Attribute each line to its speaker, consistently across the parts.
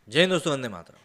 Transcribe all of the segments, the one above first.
Speaker 1: जय हिंद दोस्तों, वंदे मातरम।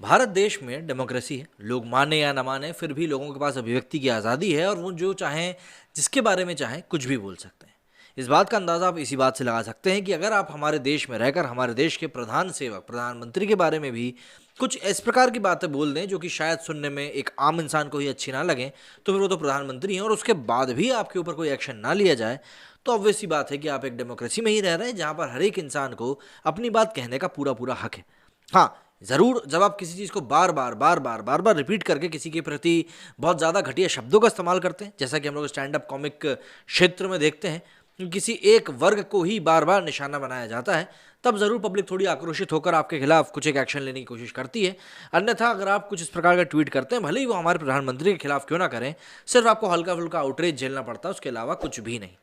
Speaker 1: भारत देश में डेमोक्रेसी है। लोग माने या ना माने, फिर भी लोगों के पास अभिव्यक्ति की आज़ादी है और वो जो चाहें, जिसके बारे में चाहें, कुछ भी बोल सकते हैं। इस बात का अंदाज़ा आप इसी बात से लगा सकते हैं कि अगर आप हमारे देश में रहकर हमारे देश के प्रधान सेवक प्रधानमंत्री के बारे में भी कुछ इस प्रकार की बातें बोल दें जो कि शायद सुनने में एक आम इंसान को ही अच्छी ना लगे, तो फिर वो तो प्रधानमंत्री हैं और उसके बाद भी आपके ऊपर कोई एक्शन ना लिया जाए, तो ऑब्वियस सी बात है कि आप एक डेमोक्रेसी में ही रह रहे हैं जहाँ पर हर एक इंसान को अपनी बात कहने का पूरा पूरा हक है। हाँ, ज़रूर जब आप किसी चीज़ को बार बार रिपीट करके किसी के प्रति बहुत ज़्यादा घटिया शब्दों का इस्तेमाल करते हैं, जैसा कि हम लोग स्टैंड अप कॉमिक क्षेत्र में देखते हैं कि किसी एक वर्ग को ही बार बार निशाना बनाया जाता है, तब ज़रूर पब्लिक थोड़ी आक्रोशित होकर आपके खिलाफ कुछ एक एक्शन लेने की कोशिश करती है। अन्यथा अगर आप कुछ इस प्रकार का ट्वीट करते हैं, भले ही वो हमारे प्रधानमंत्री के खिलाफ क्यों ना करें, सिर्फ आपको हल्का फुल्का आउटरीच झेलना पड़ता है, उसके अलावा कुछ भी नहीं।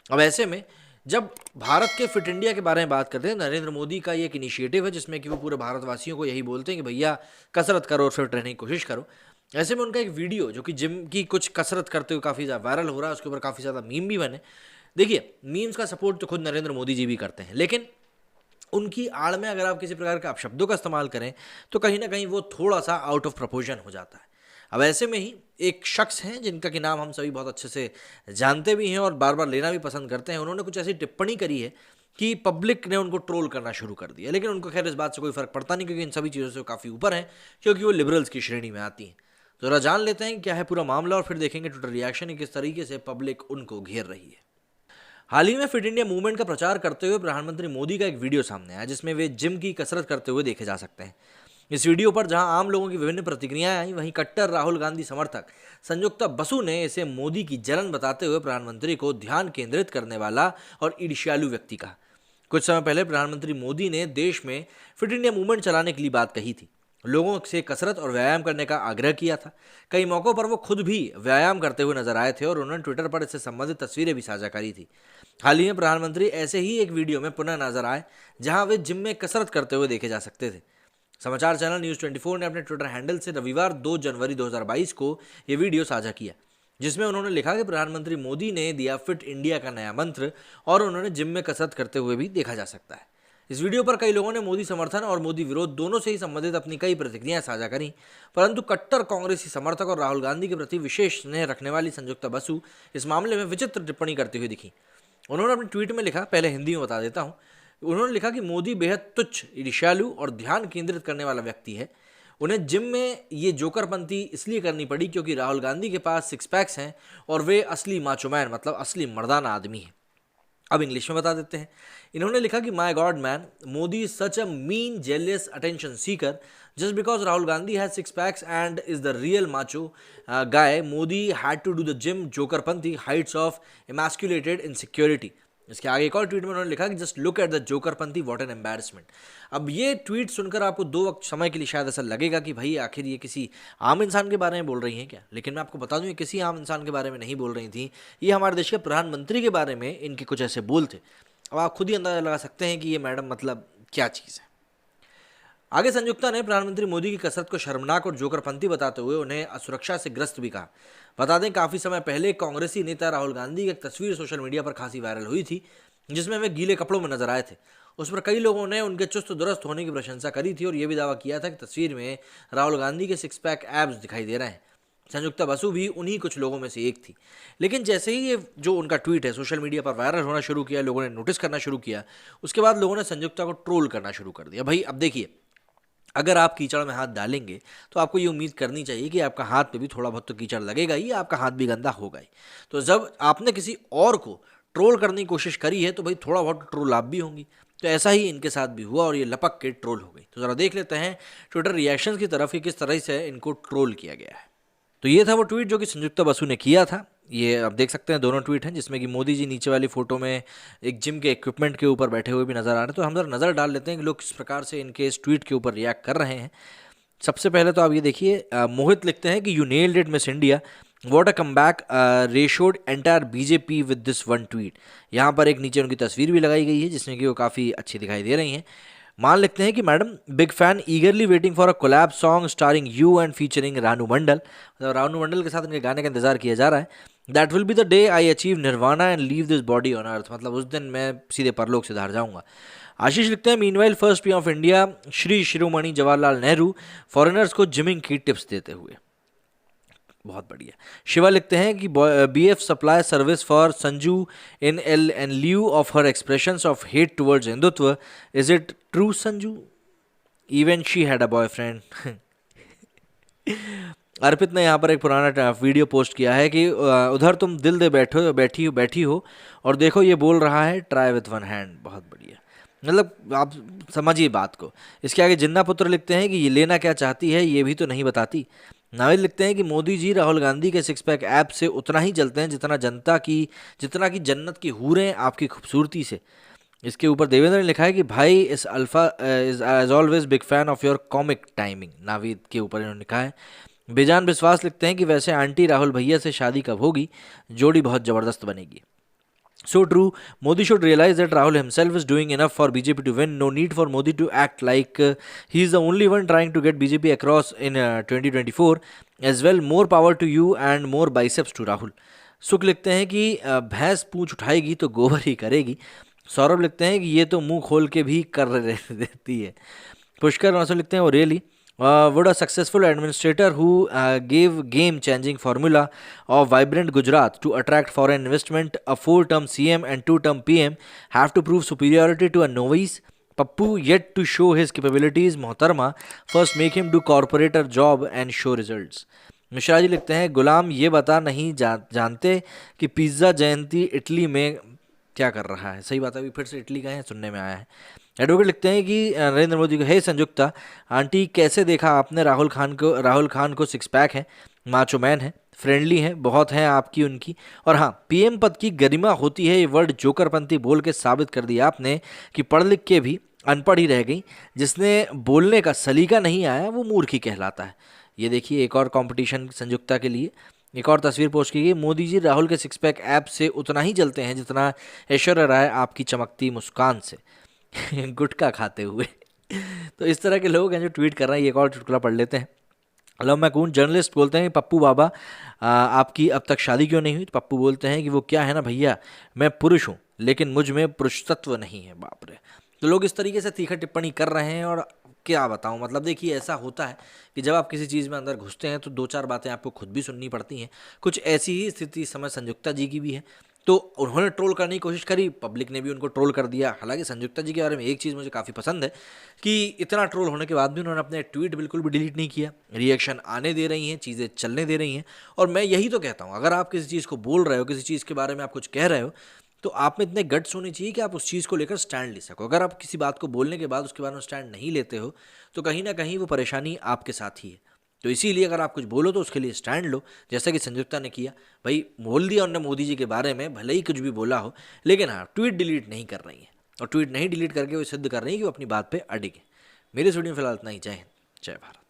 Speaker 1: अब ऐसे में जब भारत के फिट इंडिया के बारे में बात करते हैं, नरेंद्र मोदी का ये एक इनिशिएटिव है जिसमें कि वो पूरे भारतवासियों को यही बोलते हैं कि भैया कसरत करो और फिट रहने की कोशिश करो। ऐसे में उनका एक वीडियो जो कि जिम की कुछ कसरत करते हुए काफ़ी ज़्यादा वायरल हो रहा है, उसके ऊपर काफ़ी ज़्यादा मीम भी बने। देखिए, मीम्स का सपोर्ट तो खुद नरेंद्र मोदी जी भी करते हैं, लेकिन उनकी आड़ में अगर आप किसी प्रकार के अपशब्दों का इस्तेमाल करें तो कहीं ना कहीं वो थोड़ा सा आउट ऑफ प्रपोर्शन हो जाता है। अब ऐसे में ही एक शख्स हैं जिनका कि नाम हम सभी बहुत अच्छे से जानते भी हैं और बार बार लेना भी पसंद करते हैं। उन्होंने कुछ ऐसी टिप्पणी करी है कि पब्लिक ने उनको ट्रोल करना शुरू कर दिया, लेकिन उनको खैर इस बात से कोई फर्क पड़ता नहीं क्योंकि इन सभी चीज़ों से वो काफ़ी ऊपर हैं, क्योंकि वो लिबरल्स की श्रेणी में आती हैं। तो जरा जान लेते हैं कि क्या है पूरा मामला और फिर देखेंगे ट्विटर रिएक्शन किस तरीके से पब्लिक उनको घेर रही है। हाल ही में फिट इंडिया मूवमेंट का प्रचार करते हुए प्रधानमंत्री मोदी का एक वीडियो सामने आया जिसमें वे जिम की कसरत करते हुए देखे जा सकते हैं। इस वीडियो पर जहां आम लोगों की विभिन्न प्रतिक्रियाएं आई, वहीं कट्टर राहुल गांधी समर्थक संयुक्ता बसु ने इसे मोदी की जलन बताते हुए प्रधानमंत्री को ध्यान केंद्रित करने वाला और ईर्ष्यालु व्यक्ति कहा। कुछ समय पहले प्रधानमंत्री मोदी ने देश में फिट इंडिया मूवमेंट चलाने के लिए बात कही थी, लोगों से कसरत और व्यायाम करने का आग्रह किया था। कई मौक़ों पर वो खुद भी व्यायाम करते हुए नजर आए थे और उन्होंने ट्विटर पर इससे संबंधित तस्वीरें भी साझा करी थी। हाल ही में प्रधानमंत्री ऐसे ही एक वीडियो में पुनः नजर आए जहां वे जिम में कसरत करते हुए देखे जा सकते थे। समाचार चैनल न्यूज़ 24 ने अपने ट्विटर हैंडल से रविवार 2 जनवरी 2022 को ये वीडियो साझा किया, जिसमें उन्होंने लिखा कि प्रधानमंत्री मोदी ने दिया फिट इंडिया का नया मंत्र और उन्होंने जिम में कसरत करते हुए भी देखा जा सकता है। इस वीडियो पर कई लोगों ने मोदी समर्थन और मोदी विरोध दोनों से ही संबंधित अपनी कई प्रतिक्रियाएं साझा करी, परंतु कट्टर कांग्रेसी समर्थक और राहुल गांधी के प्रति विशेष स्नेह रखने वाली संयुक्ता बसु इस मामले में विचित्र टिप्पणी करती हुई दिखी। उन्होंने अपने ट्वीट में लिखा, पहले हिंदी में बता देता हूँ। उन्होंने लिखा कि मोदी बेहद तुच्छ, ईर्ष्यालु और ध्यान केंद्रित करने वाला व्यक्ति है। उन्हें जिम में ये जोकरपंती इसलिए करनी पड़ी क्योंकि राहुल गांधी के पास सिक्स पैक्स हैं और वे असली माचोमैन मतलब असली मर्दाना आदमी हैं। अब इंग्लिश में बता देते हैं। इन्होंने लिखा कि my god man, Modi is such a mean jealous attention seeker just because Rahul Gandhi has six packs and is the real macho guy, Modi had to do the gym जोकरपंथी हाइट्स ऑफ एमास्कुलेटेड इनसिक्योरिटी। इसके आगे एक और ट्वीट में उन्होंने लिखा कि just look at the जोकरपंथी, व्हाट एन एम्बैरसमेंट। अब ये ट्वीट सुनकर आपको दो वक्त समय के लिए शायद ऐसा लगेगा कि भाई आखिर ये किसी आम इंसान के बारे में बोल रही हैं क्या, लेकिन मैं आपको बता दूं ये किसी आम इंसान के बारे में नहीं बोल रही थी। ये हमारे देश के प्रधानमंत्री के बारे में इनके कुछ ऐसे बोल थे। अब आप खुद ही अंदाजा लगा सकते हैं कि ये मैडम मतलब क्या चीज़ है। आगे संयुक्ता ने प्रधानमंत्री मोदी की कसरत को शर्मनाक और जोकरपंथी बताते हुए उन्हें असुरक्षा से ग्रस्त भी कहा। बता दें, काफ़ी समय पहले कांग्रेसी नेता राहुल गांधी की एक तस्वीर सोशल मीडिया पर खासी वायरल हुई थी जिसमें वे गीले कपड़ों में नजर आए थे। उस पर कई लोगों ने उनके चुस्त दुरुस्त होने की प्रशंसा करी थी और यह भी दावा किया था कि तस्वीर में राहुल गांधी के सिक्स पैक एब्स दिखाई दे रहे हैं। संयुक्ता बसु भी उन्हीं कुछ लोगों में से एक थी। लेकिन जैसे ही ये जो उनका ट्वीट है सोशल मीडिया पर वायरल होना शुरू किया, लोगों ने नोटिस करना शुरू किया, उसके बाद लोगों ने संयुक्ता को ट्रोल करना शुरू कर दिया। भाई अब देखिए, अगर आप कीचड़ में हाथ डालेंगे तो आपको ये उम्मीद करनी चाहिए कि आपका हाथ पे भी थोड़ा बहुत तो कीचड़ लगेगा ही, आपका हाथ भी गंदा होगा ही। तो जब आपने किसी और को ट्रोल करने की कोशिश करी है तो भाई थोड़ा बहुत ट्रोल आप भी होंगी। तो ऐसा ही इनके साथ भी हुआ और ये लपक के ट्रोल हो गई। तो ज़रा देख लेते हैं ट्विटर रिएक्शंस की तरफ कि किस तरह से इनको ट्रोल किया गया है। तो ये था वो ट्वीट जो कि संयुक्ता बसु ने किया था। ये आप देख सकते हैं दोनों ट्वीट हैं जिसमें कि मोदी जी नीचे वाली फोटो में एक जिम के इक्विपमेंट के ऊपर बैठे हुए भी नजर आ रहे हैं। तो हम जरा नज़र डाल लेते हैं कि लोग किस प्रकार से इनके इस ट्वीट के ऊपर रिएक्ट कर रहे हैं। सबसे पहले तो आप ये देखिए, मोहित लिखते हैं कि you nailed it miss India, what a comeback, ratioed entire BJP with this one tweet. यहाँ पर एक नीचे उनकी तस्वीर भी लगाई गई है जिसमें कि वो काफ़ी अच्छी दिखाई दे रही हैं। मान लिखते हैं कि madam big fan, eagerly waiting for a collab song starring you and featuring Ranu Mondal. मतलब रानू मंडल के साथ इनके गाने का इंतजार किया जा रहा है। That will be the day I achieve nirvana and leave this body on earth. मतलब उस दिन मैं सीधे परलोक से धार जाऊंगा। आशीष लिखते हैं meanwhile first PM of India Shri Shiromani Jawaharlal Nehru foreigners को जिमिंग की टिप्स देते हुए। बहुत बढ़िया। शिवा लिखते हैं कि BF supply service for Sanju in L N lieu of her expressions of hate towards Hindutva, is it true Sanju? Even she had a boyfriend. Arpit ने यहाँ पर एक पुराना वीडियो पोस्ट किया है कि उधर तुम दिल दे बैठी हो और देखो ये बोल रहा है ट्राई विथ वन हैंड। बहुत बढ़िया, मतलब आप समझिए बात को। इसके आगे जिन्ना पुत्र लिखते हैं कि ये लेना क्या चाहती है ये भी तो नहीं बताती। नाविद लिखते हैं कि मोदी जी राहुल गांधी के सिक्स पैक ऐप से उतना ही जलते हैं जितना की जन्नत की हूरें आपकी खूबसूरती से। इसके ऊपर देवेंद्र ने लिखा है कि भाई इस alpha is as always big fan of your comic timing. Navid के ऊपर इन्होंने लिखा है। बेजान विश्वास लिखते हैं कि वैसे आंटी राहुल भैया से शादी कब होगी, जोड़ी बहुत ज़बरदस्त बनेगी। So true. Modi should realize that Rahul himself is doing enough for BJP to win. No need for Modi to act like he is the only one trying to get BJP across in 2024. As well, more power to you and more biceps to Rahul. सुख लिखते हैं कि भैंस पूंछ उठाएगी तो गोबर ही करेगी। सौरभ लिखते हैं कि ये तो मुंह खोल के भी कर देती है। पुष्कर वासु लिखते हैं वो really would a successful administrator who gave game-changing formula of vibrant Gujarat to attract foreign investment, a 4-term CM and 2-term PM, have to prove superiority to a novice? Pappu yet to show his capabilities. Mohtarma, first make him do corporator job and show results. Mishra ji लिखते हैं गुलाम ये बता नहीं जानते कि pizza जयंती Italy में क्या कर रहा है। सही बात है, अभी फिर से इटली गए हैं, सुनने में आया है। एडवोकेट लिखते हैं कि नरेंद्र मोदी को, हे संयुक्ता आंटी कैसे देखा आपने राहुल खान को सिक्स पैक है, माचो मैन है, फ्रेंडली है, बहुत है आपकी उनकी। और हाँ, पीएम पद की गरिमा होती है, ये वर्ड जोकरपंथी बोल के साबित कर दिया आपने कि पढ़ लिख के भी अनपढ़ ही रह गई। जिसने बोलने का सलीका नहीं आया वो मूर्ख ही कहलाता है। ये देखिए एक और कंपटीशन संयुक्ता के लिए। एक और तस्वीर पोस्ट की गई, मोदी जी राहुल के सिक्स पैक ऐप से उतना ही जलते हैं जितना ऐश्वर्या राय आपकी चमकती मुस्कान से। गुटखा खाते हुए। तो इस तरह के लोग हैं जो ट्वीट कर रहे हैं। एक और चुटकुला पढ़ लेते हैं। लव मैकून जर्नलिस्ट बोलते हैं पप्पू बाबा आपकी अब तक शादी क्यों नहीं हुई? तो पप्पू बोलते हैं कि वो क्या है ना भैया, मैं पुरुष हूँ लेकिन मुझ में पुरुषत्व नहीं है। बाप रे। तो लोग इस तरीके से तीखा टिप्पणी कर रहे हैं और क्या बताऊं, मतलब देखिए ऐसा होता है कि जब आप किसी चीज़ में अंदर घुसते हैं तो दो चार बातें आपको खुद भी सुननी पड़ती हैं। कुछ ऐसी ही स्थिति इस समय संयुक्ता जी की भी है। तो उन्होंने ट्रोल करने की कोशिश करी, पब्लिक ने भी उनको ट्रोल कर दिया। हालांकि संयुक्ता जी के बारे में एक चीज़ मुझे काफ़ी पसंद है कि इतना ट्रोल होने के बाद भी उन्होंने अपने ट्वीट बिल्कुल भी डिलीट नहीं किया, रिएक्शन आने दे रही हैं, चीज़ें चलने दे रही हैं। और मैं यही तो कहता हूँ, अगर आप किसी चीज़ को बोल रहे हो, किसी चीज़ के बारे में आप कुछ कह रहे हो, तो आप में इतने गट्स होने चाहिए कि आप उस चीज़ को लेकर स्टैंड ले सको। अगर आप किसी बात को बोलने के बाद उसके बारे में स्टैंड नहीं लेते हो तो कहीं ना कहीं वो परेशानी आपके साथ ही है। तो इसीलिए अगर आप कुछ बोलो तो उसके लिए स्टैंड लो, जैसा कि संयुक्ता ने किया। भाई बोल दिया उन्होंने मोदी जी के बारे में, भले ही कुछ भी बोला हो, लेकिन हाँ ट्वीट डिलीट नहीं कर रही है। और ट्वीट नहीं डिलीट करके वो सिद्ध कर रही है कि वो अपनी बात पे अड़िग है। मेरे स्टूडियो फिलहाल इतना ही। जय हिंद, जय भारत।